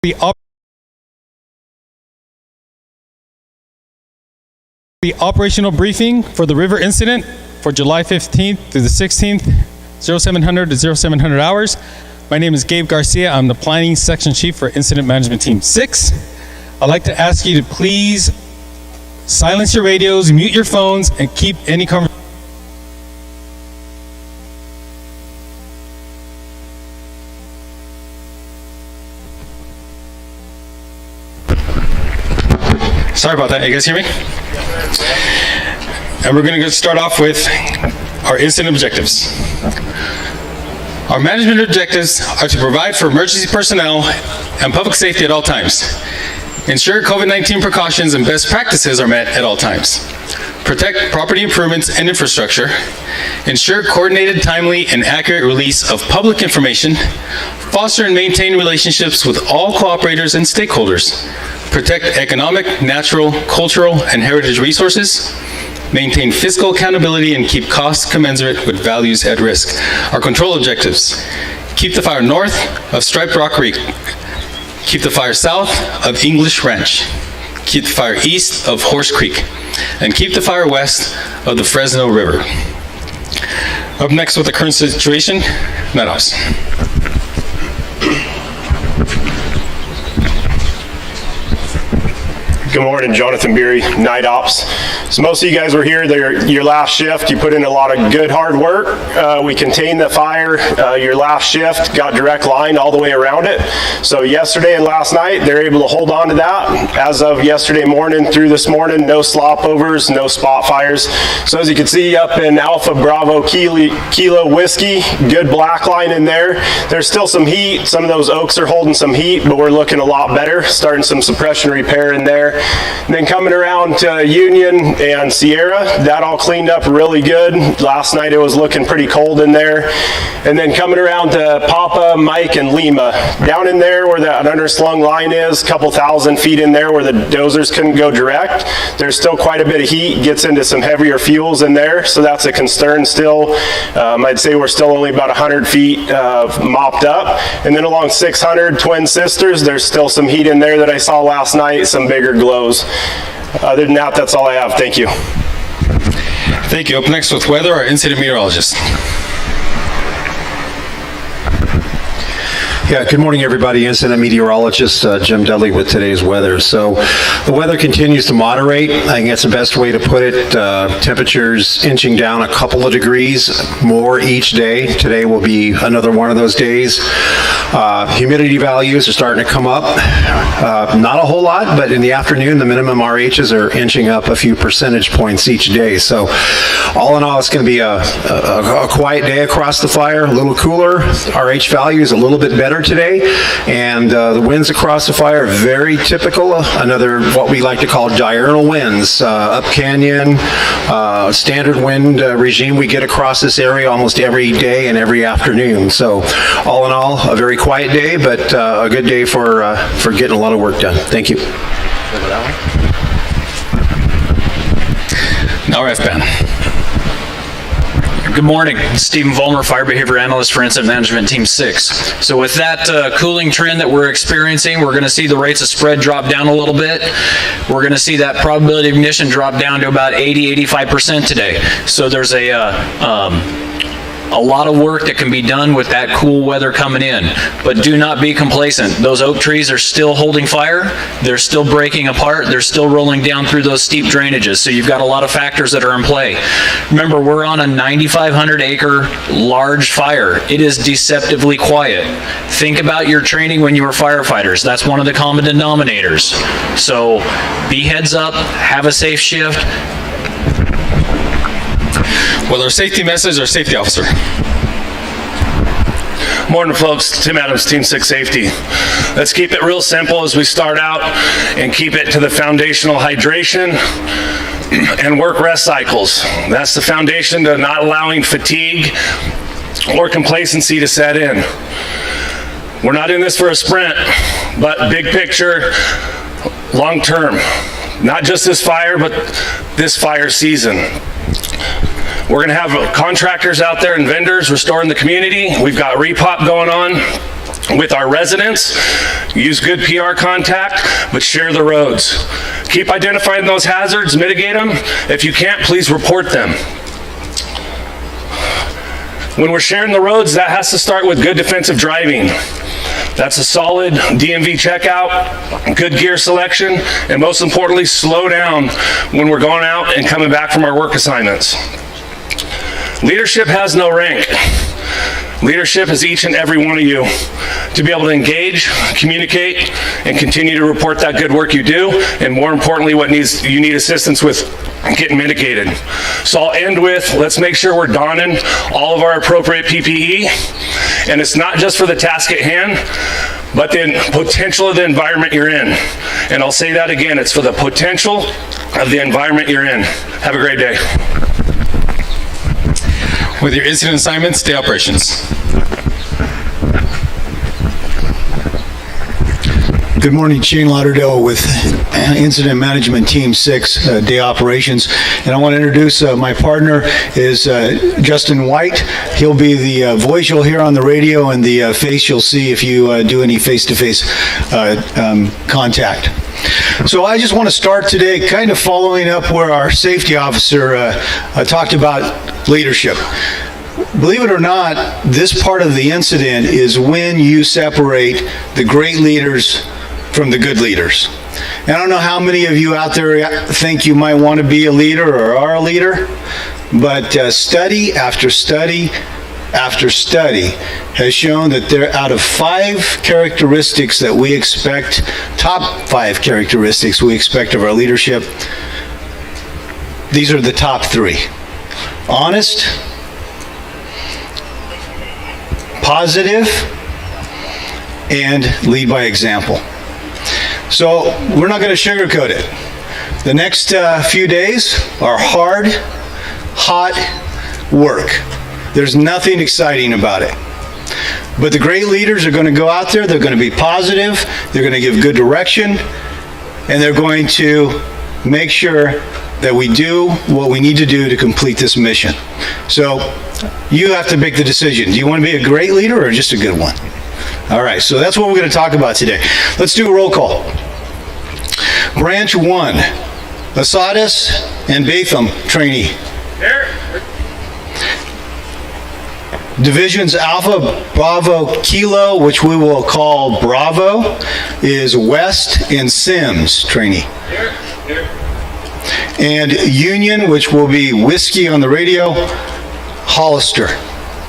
The operational briefing for the river incident for July 15th through the 16th, 0700 to 0700 hours. My name is Gabe Garcia. I'm the Planning Section Chief for Incident Management Team 6. I'd like to ask you to please silence your radios, mute your phones, and keep any conversation. Sorry about that. You guys hear me? And we're going to start off with our incident objectives. Our management objectives are to provide for emergency personnel and public safety at all times. Ensure COVID-19 precautions and best practices are met at all times. Protect property improvements and infrastructure. Ensure coordinated, timely, and accurate release of public information. Foster and maintain relationships with all cooperators and stakeholders. Protect economic, natural, cultural, and heritage resources. Maintain fiscal accountability and keep costs commensurate with values at risk. Our control objectives: keep the fire north of Striped Rock Creek. Keep the fire south of English Ranch. Keep the fire east of Horse Creek. And keep the fire west of the Fresno River. Up next with the current situation, Meadows. Good morning, Jonathan Beery, Night Ops. So most of you guys were here, your last shift. You put in a lot of good hard work. We contained the fire. Your last shift got direct line all the way around it. So yesterday and last night, they're able to hold on to that. As of yesterday morning through this morning, no slop overs, no spot fires. So as you can see up in Alpha Bravo Kilo Whiskey, good black line in there. There's still some heat. Some of those oaks are holding some heat, but we're looking a lot better. Starting some suppression repair in there. And then coming around to Union and Sierra, that all cleaned up really good. Last night it was looking pretty cold in there. And then coming around to Papa, Mike, and Lima. Down in there where that underslung line is, a couple thousand feet in there where the dozers couldn't go direct. There's still quite a bit of heat, gets into some heavier fuels in there, so that's a concern still. I'd say we're still only about 100 feet mopped up. And then along 600 Twin Sisters, there's still some heat in there that I saw last night, some bigger glows. Other than that, that's all I have. Thank you. Thank you. Up next with weather, our incident meteorologist. Yeah, good morning, everybody. Incident meteorologist Jim Dudley with today's weather. So the weather continues to moderate. I think that's the best way to put it. Temperatures inching down a couple of degrees more each day. Today will be another one of those days. Humidity values are starting to come up. Not a whole lot, but in the afternoon, the minimum RHs are inching up a few percentage points each day. So all in all, it's going to be a quiet day across the fire, a little cooler. RH values a little bit better today, and the winds across the fire very typical. Another what we like to call diurnal winds, up canyon, standard wind regime we get across this area almost every day and every afternoon. So all in all, a very quiet day, but a good day for getting a lot of work done. Thank you. Now F-Band. Good morning, Stephen Vollmer, Fire Behavior Analyst for Incident Management Team 6. So with that cooling trend that we're experiencing, we're going to see the rates of spread drop down a little bit. We're going to see that probability of ignition drop down to about 80–85% today. So there's a lot of work that can be done with that cool weather coming in, but do not be complacent. Those oak trees are still holding fire. They're still breaking apart. They're still rolling down through those steep drainages. So you've got a lot of factors that are in play. Remember, we're on a 9,500 acre large fire. It is deceptively quiet. Think about your training when you were firefighters. That's one of the common denominators. So be heads up, have a safe shift. Well, our safety message, our safety officer. Morning, folks. Tim Adams, Team 6 Safety. Let's keep it real simple as we start out and keep it to the foundational hydration and work rest cycles. That's the foundation to not allowing fatigue or complacency to set in. We're not in this for a sprint, but big picture, long term. Not just this fire, but this fire season. We're going to have contractors out there and vendors restoring the community. We've got repop going on. with our residents. Use good PR contact, but share the roads. Keep identifying those hazards, mitigate them. If you can't, please report them. When we're sharing the roads, that has to start with good defensive driving. That's a solid DMV checkout, good gear selection, and most importantly, slow down when we're going out and coming back from our work assignments. Leadership has no rank. Leadership is each and every one of you to be able to engage, communicate, and continue to report that good work you do, and more importantly, what you need assistance with getting mitigated. So I'll end with, let's make sure we're donning all of our appropriate PPE, and it's not just for the task at hand, but the potential of the environment you're in. And I'll say that again, it's for the potential of the environment you're in. Have a great day. With your incident assignments, day operations. Good morning, Shane Lauderdale with Incident Management Team 6, Day Operations. And I want to introduce my partner is Justin White. He'll be the voice you'll hear on the radio and the face you'll see if you do any face-to-face contact. So I just want to start today kind of following up where our safety officer talked about leadership. Believe it or not, this part of the incident is when you separate the great leaders from the good leaders. And I don't know how many of you out there think you might want to be a leader or are a leader, but study after study after study has shown that there, out of 5 characteristics that we expect, top 5 characteristics we expect of our leadership, these are the top 3. Honest, positive, and lead by example. So we're not going to sugarcoat it. The next few days are hard, hot work. There's nothing exciting about it. But the great leaders are going to go out there, they're going to be positive, they're going to give good direction, and they're going to make sure that we do what we need to do to complete this mission. So you have to make the decision. Do you want to be a great leader or just a good one? All right, so that's what we're going to talk about today. Let's do a roll call. Branch 1, Asadas and Batham trainee. Here. Divisions Alpha, Bravo, Kilo, which we will call Bravo, is West and Sims trainee. Here. And Union, which will be Whiskey on the radio, Hollister.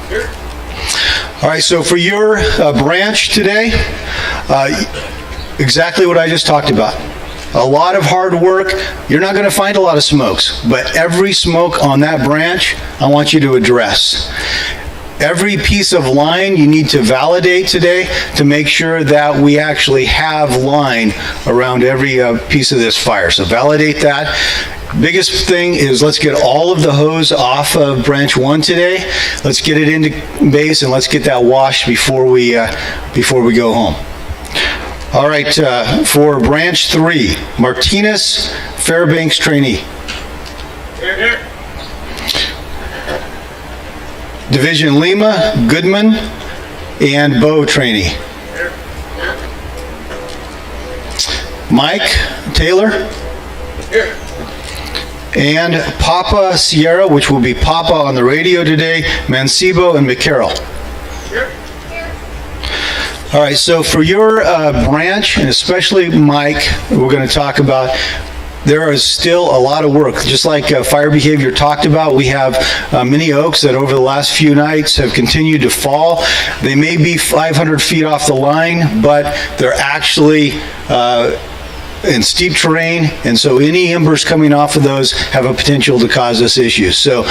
Here. All right, so for your branch today, exactly what I just talked about. A lot of hard work. You're not going to find a lot of smokes, but every smoke on that branch, I want you to address. Every piece of line you need to validate today to make sure that we actually have line around every piece of this fire. So validate that. Biggest thing is let's get all of the hose off of branch 1 today. Let's get it into base and let's get that washed before we go home. All right, for branch 3, Martinez, Fairbanks trainee. Here. Division Lima, Goodman, and Bow trainee. Mike Taylor. Here. And Papa Sierra, which will be Papa on the radio today, Mancebo and McCarroll. Here. All right, so for your branch, and especially Mike, we're going to talk about, there is still a lot of work. Just like fire behavior talked about, we have many oaks that over the last few nights have continued to fall. They may be 500 feet off the line, but they're actually in steep terrain, and so any embers coming off of those have a potential to cause us issues. So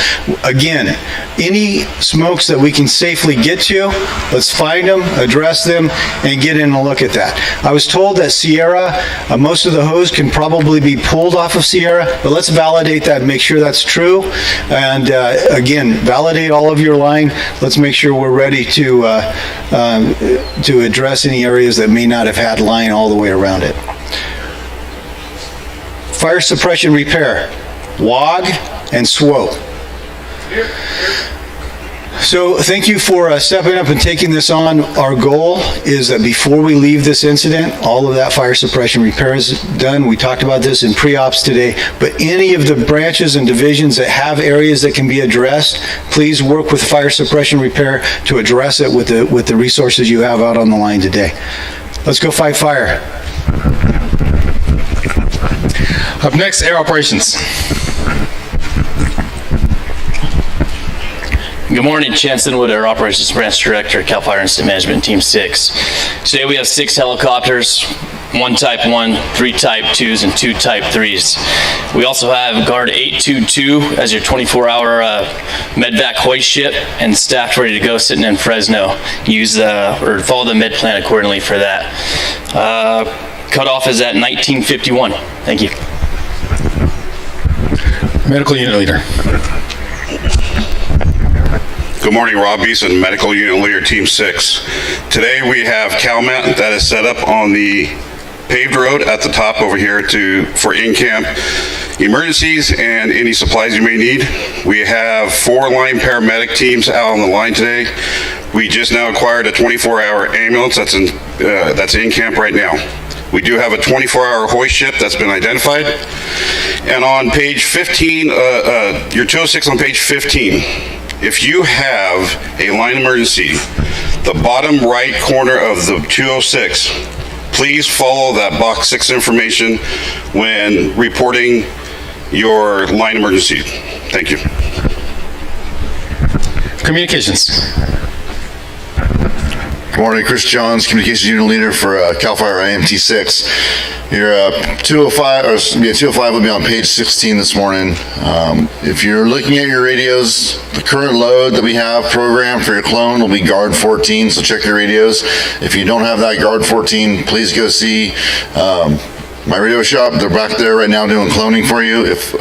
again, any smokes that we can safely get to, let's find them, address them, and get in and look at that. I was told that Sierra, most of the hose can probably be pulled off of Sierra, but let's validate that and make sure that's true. And again, validate all of your line. Let's make sure we're ready to address any areas that may not have had line all the way around it. Fire suppression repair, WOG and SWOPE. So thank you for stepping up and taking this on. Our goal is that before we leave this incident, all of that fire suppression repair is done. We talked about this in pre-ops today, but any of the branches and divisions that have areas that can be addressed, please work with fire suppression repair to address it with the resources you have out on the line today. Let's go fight fire. Up next, air operations. Good morning, Jensen Wood, our Operations Branch Director, CAL FIRE Incident Management Team 6. Today we have 6 helicopters, 1 Type 1, 3 Type 2s, and 2 Type 3s. We also have Guard 822 as your 24-hour medvac hoist ship and staffed ready to go sitting in Fresno. Use or follow the med plan accordingly for that. Cutoff is at 1951. Thank you. Medical unit leader. Good morning, Rob Beeson, Medical Unit Leader, Team 6. Today we have CalMat that is set up on the paved road at the top over here for in-camp emergencies and any supplies you may need. We have 4 line paramedic teams out on the line today. We just now acquired a 24-hour ambulance that's in camp right now. We do have a 24-hour hoist ship that's been identified. And on page 15, your 206 on page 15, if you have a line emergency, the bottom right corner of the 206, please follow that box 6 information when reporting your line emergency. Thank you. Communications. Good morning, Chris Johns, Communications Unit Leader for CAL FIRE IMT 6. Your 205 will be on page 16 this morning. If you're looking at your radios, the current load that we have programmed for your clone will be Guard 14, so check your radios. If you don't have that Guard 14, please go see my radio shop. They're back there right now doing cloning for you. If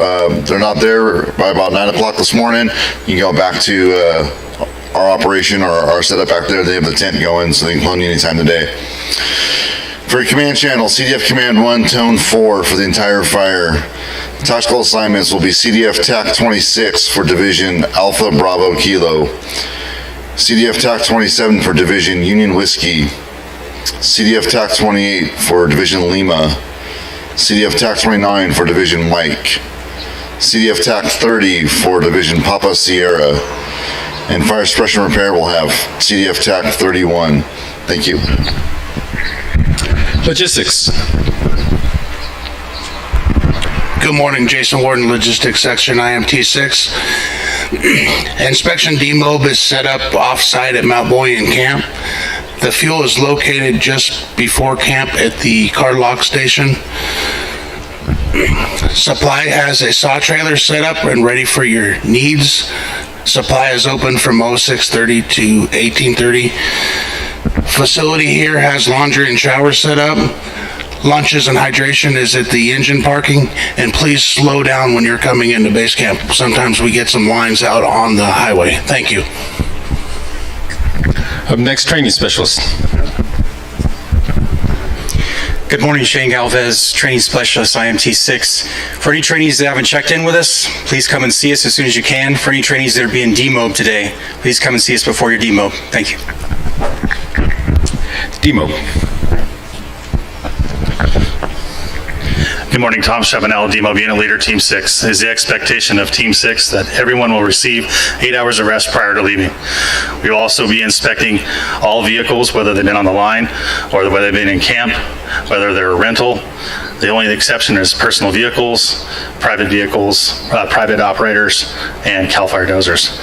they're not there by about 9 o'clock this morning, you can go back to our operation or our setup back there. They have the tent going, so they can clone you anytime today. For your command channel, CDF Command 1, Tone 4 for the entire fire. Tactical assignments will be CDF TAC 26 for Division Alpha Bravo Kilo. CDF TAC 27 for Division Union Whiskey. CDF TAC 28 for Division Lima. CDF TAC 29 for Division Mike. CDF TAC 30 for Division Papa Sierra. And fire suppression repair will have CDF TAC 31. Thank you. Logistics. Good morning, Jason Warden, Logistics Section, IMT 6. Inspection demob is set up off-site at Mount Boyan Camp. The fuel is located just before camp at the car lock station. Supply has a saw trailer set up and ready for your needs. Supply is open from 06:30 to 18:30. Facility here has laundry and shower set up. Lunches and hydration is at the engine parking, and please slow down when you're coming into base camp. Sometimes we get some lines out on the highway. Thank you. Up next, training specialist. Good morning, Shane Galvez, Training Specialist, IMT 6. For any trainees that haven't checked in with us, please come and see us as soon as you can. For any trainees that are being demob today, please come and see us before your demob. Thank you. Demob. Good morning, Tom Chabanel, Demob Unit Leader, Team 6. It is the expectation of Team 6 that everyone will receive 8 hours of rest prior to leaving. We will also be inspecting all vehicles, whether they've been on the line or whether they've been in camp, whether they're a rental. The only exception is personal vehicles, private operators, and CAL FIRE dozers.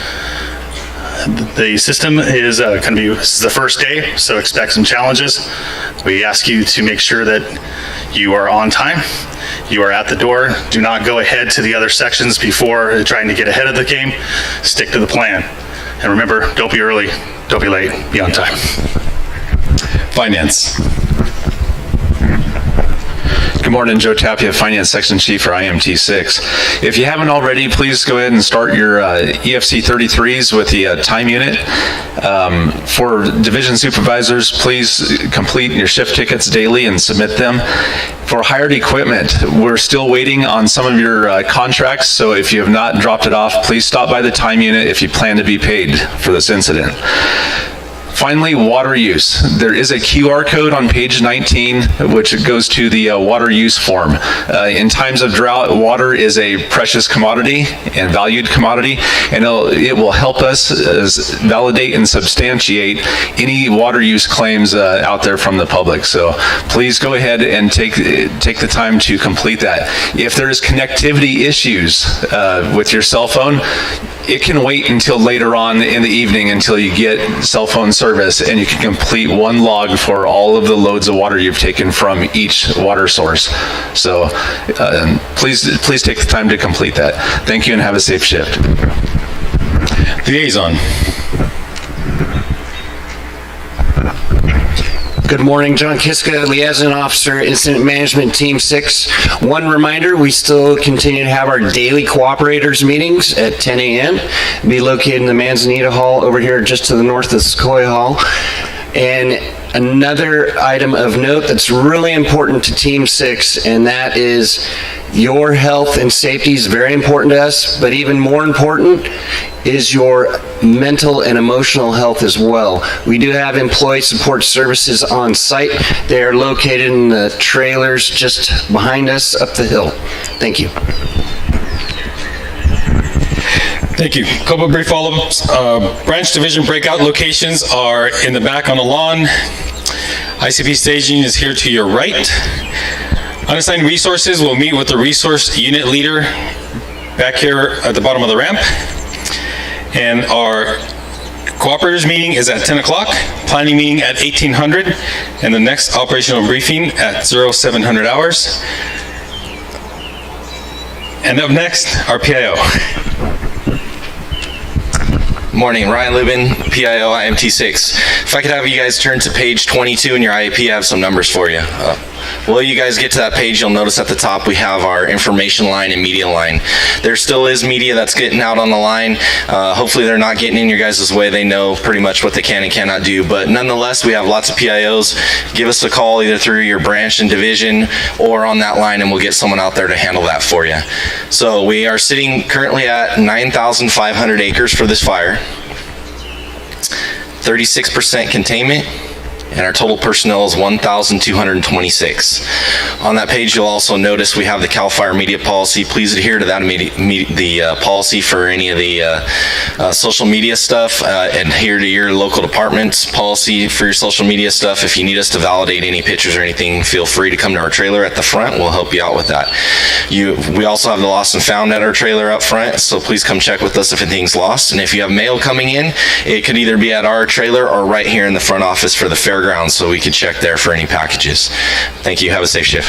The system is going to be, this is the first day, so expect some challenges. We ask you to make sure that you are on time, you are at the door. Do not go ahead to the other sections before trying to get ahead of the game. Stick to the plan. And remember, don't be early, don't be late, be on time. Finance. Good morning, Joe Tapia, Finance Section Chief for IMT6. If you haven't already, please go ahead and start your EFC 33s with the time unit. For division supervisors, please complete your shift tickets daily and submit them. For hired equipment, we're still waiting on some of your contracts, so if you have not dropped it off, please stop by the time unit if you plan to be paid for this incident. Finally, water use. There is a QR code on page 19, which goes to the water use form. In times of drought, water is a precious commodity and valued commodity, and it will help us validate and substantiate any water use claims out there from the public. So please go ahead and take the time to complete that. If there's connectivity issues with your cell phone, it can wait until later on in the evening until you get cell phone service, and you can complete one log for all of the loads of water you've taken from each water source. So please take the time to complete that. Thank you and have a safe shift. Liaison. Good morning, John Kiska, Liaison Officer, Incident Management Team 6. One reminder, we still continue to have our daily cooperators meetings at 10 a.m. Be located in the Manzanita Hall over here just to the north of Sequoia Hall. And another item of note that's really important to Team 6, and that is your health and safety is very important to us, but even more important is your mental and emotional health as well. We do have employee support services on site. They are located in the trailers just behind us up the hill. Thank you. Thank you. Couple brief follow-ups. Branch division breakout locations are in the back on the lawn. ICP staging is here to your right. Unassigned resources will meet with the resource unit leader back here at the bottom of the ramp. And our cooperators meeting is at 10 o'clock, planning meeting at 1800, and the next operational briefing at 0700 hours. And up next, our PIO. Morning, Ryan Lubin, PIO IMT6. If I could have you guys turn to page 22 in your IEP, I have some numbers for you. While you guys get to that page, you'll notice at the top we have our information line and media line. There still is media that's getting out on the line. Hopefully they're not getting in your guys' way. They know pretty much what they can and cannot do, but nonetheless, we have lots of PIOs. Give us a call either through your branch and division or on that line, and we'll get someone out there to handle that for you. So we are sitting currently at 9,500 acres for this fire. 36% containment, and our total personnel is 1,226. On that page, you'll also notice we have the CAL FIRE media policy. Please adhere to that policy for any of the social media stuff. Adhere to your local department's policy for your social media stuff. If you need us to validate any pictures or anything, feel free to come to our trailer at the front. We'll help you out with that. We also have the lost and found at our trailer up front, so please come check with us if anything's lost. And if you have mail coming in, it could either be at our trailer or right here in the front office for the fairgrounds, so we can check there for any packages. Thank you. Have a safe shift.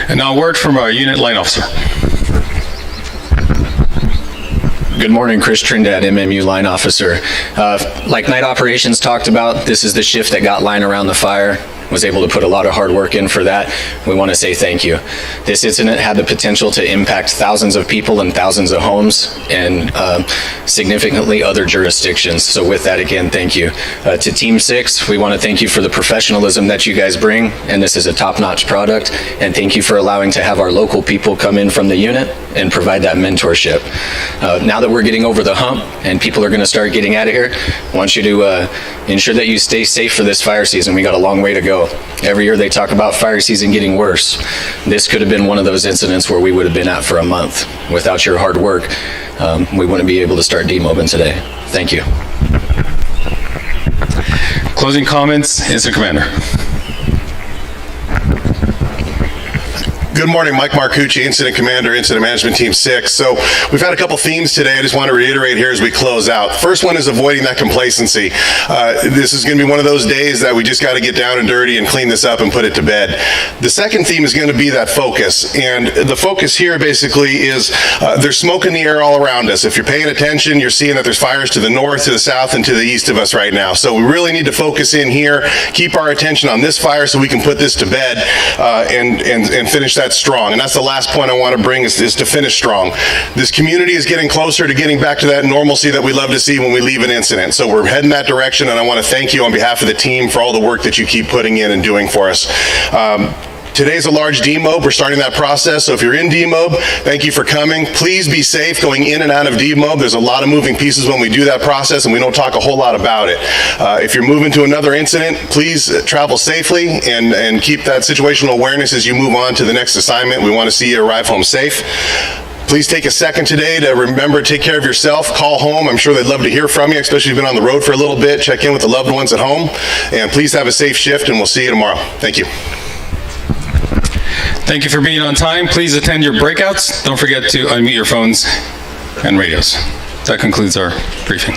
And now a word from our unit line officer. Good morning, Chris Trindad, MMU line officer. Like night operations talked about, this is the shift that got line around the fire. Was able to put a lot of hard work in for that. We want to say thank you. This incident had the potential to impact thousands of people and thousands of homes and significantly other jurisdictions. So with that, again, thank you. To Team 6, we want to thank you for the professionalism that you guys bring, and this is a top-notch product, and thank you for allowing to have our local people come in from the unit and provide that mentorship. Now that we're getting over the hump and people are going to start getting out of here, I want you to ensure that you stay safe for this fire season. We got a long way to go. Every year they talk about fire season getting worse. This could have been one of those incidents where we would have been out for a month. Without your hard work, we wouldn't be able to start demobbing today. Thank you. Closing comments, Incident Commander. Good morning, Mike Marcucci, Incident Commander, Incident Management Team 6. So we've had a couple themes today I just want to reiterate here as we close out. First one is avoiding that complacency. This is going to be one of those days that we just got to get down and dirty and clean this up and put it to bed. The second theme is going to be that focus. And the focus here basically is there's smoke in the air all around us. If you're paying attention, you're seeing that there's fires to the north, to the south, and to the east of us right now. So we really need to focus in here, keep our attention on this fire so we can put this to bed and finish that strong. And that's the last point I want to bring is to finish strong. This community is getting closer to getting back to that normalcy that we love to see when we leave an incident. So we're heading that direction, and I want to thank you on behalf of the team for all the work that you keep putting in and doing for us. Today's a large demob. We're starting that process. So if you're in demob, thank you for coming. Please be safe going in and out of demob. There's a lot of moving pieces when we do that process, and we don't talk a whole lot about it. If you're moving to another incident, please travel safely and keep that situational awareness as you move on to the next assignment. We want to see you arrive home safe. Please take a second today to remember to take care of yourself. Call home. I'm sure they'd love to hear from you, especially if you've been on the road for a little bit. Check in with the loved ones at home. And please have a safe shift, and we'll see you tomorrow. Thank you. Thank you for being on time. Please attend your breakouts. Don't forget to unmute your phones and radios. That concludes our briefing.